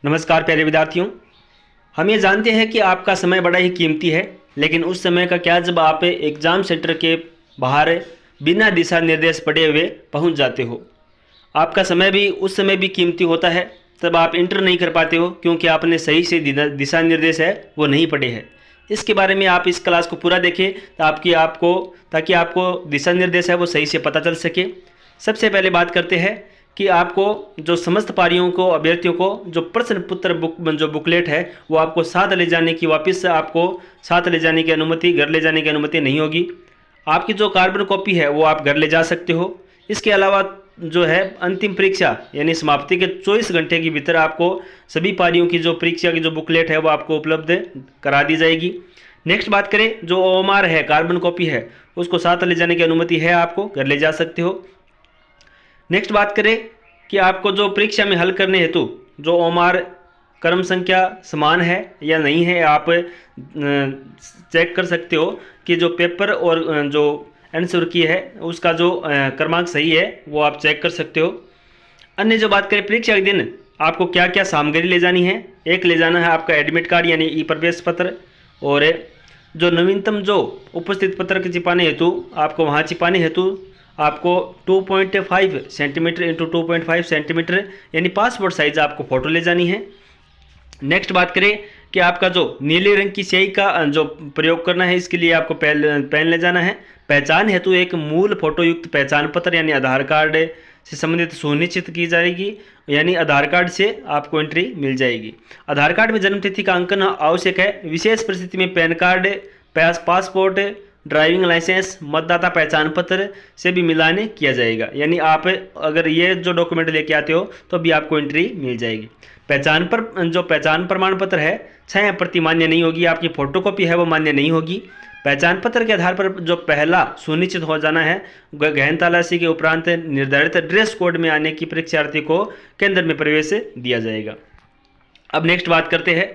नमस्कार प्यारे विद्यार्थियों। हम ये जानते हैं कि आपका समय बड़ा ही कीमती है, लेकिन उस समय का क्या जब आप एग्ज़ाम सेंटर के बाहर बिना दिशा निर्देश पढ़े हुए पहुंच जाते हो। आपका समय भी उस समय भी कीमती होता है, तब आप इंटर नहीं कर पाते हो क्योंकि आपने सही से दिशा निर्देश है वो नहीं पढ़े हैं। इसके बारे में आप इस क्लास को पूरा देखें ताकि आपको दिशा निर्देश है वो सही से पता चल सके। सबसे पहले बात करते हैं कि आपको जो समस्त पारियों को अभ्यर्थियों को जो प्रश्न पत्र जो बुकलेट है वो आपको साथ ले जाने की वापस आपको साथ ले जाने की अनुमति, घर ले जाने की अनुमति नहीं होगी। आपकी जो कार्बन कॉपी है वो आप घर ले जा सकते हो। इसके अलावा जो है अंतिम परीक्षा यानी समाप्ति के 24 घंटे के भीतर आपको सभी पारियों की जो परीक्षा की जो बुकलेट है वो आपको उपलब्ध करा दी जाएगी। नेक्स्ट बात करें, जो ओएमआर है, कार्बन कॉपी है, उसको साथ ले जाने की अनुमति है, आपको घर ले जा सकते हो। नेक्स्ट बात करें कि आपको जो परीक्षा में हल करने हेतु जो ओएमआर क्रम संख्या समान है या नहीं है, आप चेक कर सकते हो कि जो पेपर और जो आंसर की है उसका जो क्रमांक सही है वो आप चेक कर सकते हो। अन्य जो बात करें, परीक्षा के दिन आपको क्या क्या सामग्री ले जानी है। एक ले जाना है आपका एडमिट कार्ड यानी ई प्रवेश पत्र, और जो नवीनतम जो उपस्थित पत्र के छिपाने हेतु आपको वहाँ छिपाने हेतु आपको 2.5 सेंटीमीटर इंटू 2.5 सेंटीमीटर यानी पासपोर्ट साइज आपको फ़ोटो ले जानी है। नेक्स्ट बात करें कि आपका जो नीले रंग की स्याही का जो प्रयोग करना है, इसके लिए आपको पेन ले जाना है। पहचान हेतु एक मूल फोटो युक्त पहचान पत्र यानी आधार कार्ड से संबंधित सुनिश्चित की जाएगी, यानी आधार कार्ड से आपको एंट्री मिल जाएगी। आधार कार्ड में जन्मतिथि का अंकन आवश्यक है। विशेष परिस्थिति में PAN card, passport, driving licence, मतदाता पहचान पत्र से भी मिलाने किया जाएगा, यानी आप अगर ये जो डॉक्यूमेंट लेके आते हो तो भी आपको एंट्री मिल जाएगी। पहचान प्रमाण पत्र है 6 प्रति मान्य नहीं होगी, आपकी फोटोकॉपी है वो मान्य नहीं होगी। पहचान पत्र के आधार पर जो पहला सुनिश्चित हो जाना है, गहन तलाशी के उपरांत निर्धारित ड्रेस कोड में आने की परीक्षार्थी को केंद्र में प्रवेश दिया जाएगा। अब नेक्स्ट बात करते हैं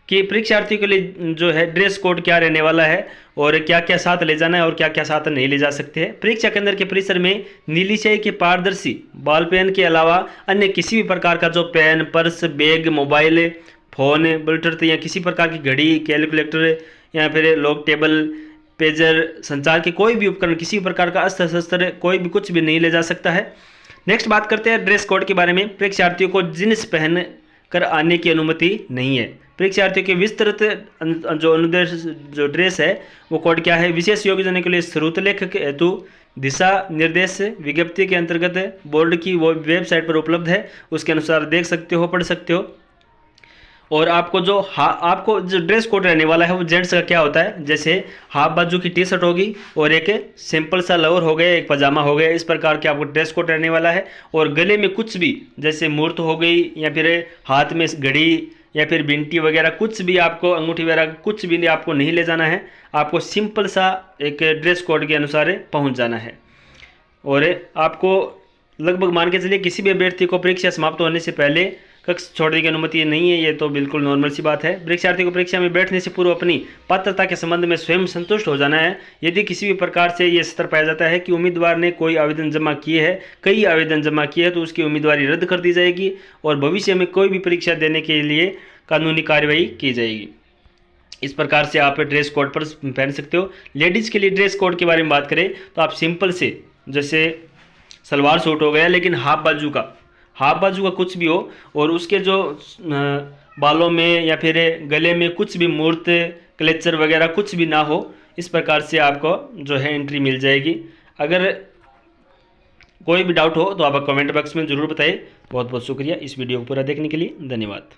कि परीक्षार्थियों के लिए जो है ड्रेस कोड क्या रहने वाला है और क्या क्या साथ ले जाना है और क्या क्या साथ नहीं ले जा सकते हैं। परीक्षा केंद्र के परिसर में नीली स्याही के पारदर्शी बॉल पेन के अलावा अन्य किसी भी प्रकार का जो pen, purse, bag, mobile phone, Bluetooth या किसी प्रकार की घड़ी, कैलकुलेटर या फिर लॉग टेबल, पेजर, संचार के कोई भी उपकरण, किसी प्रकार का अस्त्र शस्त्र, कोई भी कुछ भी नहीं ले जा सकता है। नेक्स्ट बात करते हैं ड्रेस कोड के बारे में। परीक्षार्थियों को जींस पहन कर आने की अनुमति नहीं है। परीक्षार्थियों के विस्तृत जो अनुदेश जो ड्रेस है वो कोड क्या है। विशेष योग्यता के लिए श्रुतलेख हेतु दिशा निर्देश विज्ञप्ति के अंतर्गत बोर्ड की वो वेबसाइट पर उपलब्ध है, उसके अनुसार देख सकते हो, पढ़ सकते हो। और आपको जो ड्रेस कोड रहने वाला है वो जेंट्स का क्या होता है, जैसे हाफ बाजू की टी शर्ट होगी और एक सिंपल सा लोअर हो गया, एक पजामा हो गया, इस प्रकार के आपको ड्रेस कोड रहने वाला है। और गले में कुछ भी जैसे मूर्त हो गई या फिर हाथ में घड़ी या फिर बिंटी वगैरह कुछ भी, आपको अंगूठी वगैरह कुछ भी आपको नहीं ले जाना है। आपको सिंपल सा एक ड्रेस कोड के अनुसार पहुंच जाना है। और आपको लगभग मान के चलिए किसी भी अभ्यर्थी को परीक्षा समाप्त होने से पहले कक्ष छोड़ने की अनुमति नहीं है, ये तो बिल्कुल नॉर्मल सी बात है। परीक्षार्थी को परीक्षा में बैठने से पूर्व अपनी पात्रता के संबंध में स्वयं संतुष्ट हो जाना है। यदि किसी भी प्रकार से ये स्तर पाया जाता है कि उम्मीदवार ने कोई आवेदन जमा किए है, कई आवेदन जमा किए हैं, तो उसकी उम्मीदवारी रद्द कर दी जाएगी और भविष्य में कोई भी परीक्षा देने के लिए कानूनी कार्रवाई की जाएगी। इस प्रकार से आप ड्रेस कोड पर पहन सकते हो। लेडीज़ के लिए ड्रेस कोड के बारे में बात करें तो आप सिंपल से जैसे सलवार सूट हो गया, लेकिन हाफ बाजू का कुछ भी हो और उसके जो बालों में या फिर गले में कुछ भी मूर्त, क्लेचर वगैरह कुछ भी ना हो, इस प्रकार से आपको जो है एंट्री मिल जाएगी। अगर कोई भी डाउट हो तो आप कमेंट बॉक्स में ज़रूर बताइए। बहुत बहुत शुक्रिया इस वीडियो को पूरा देखने के लिए, धन्यवाद।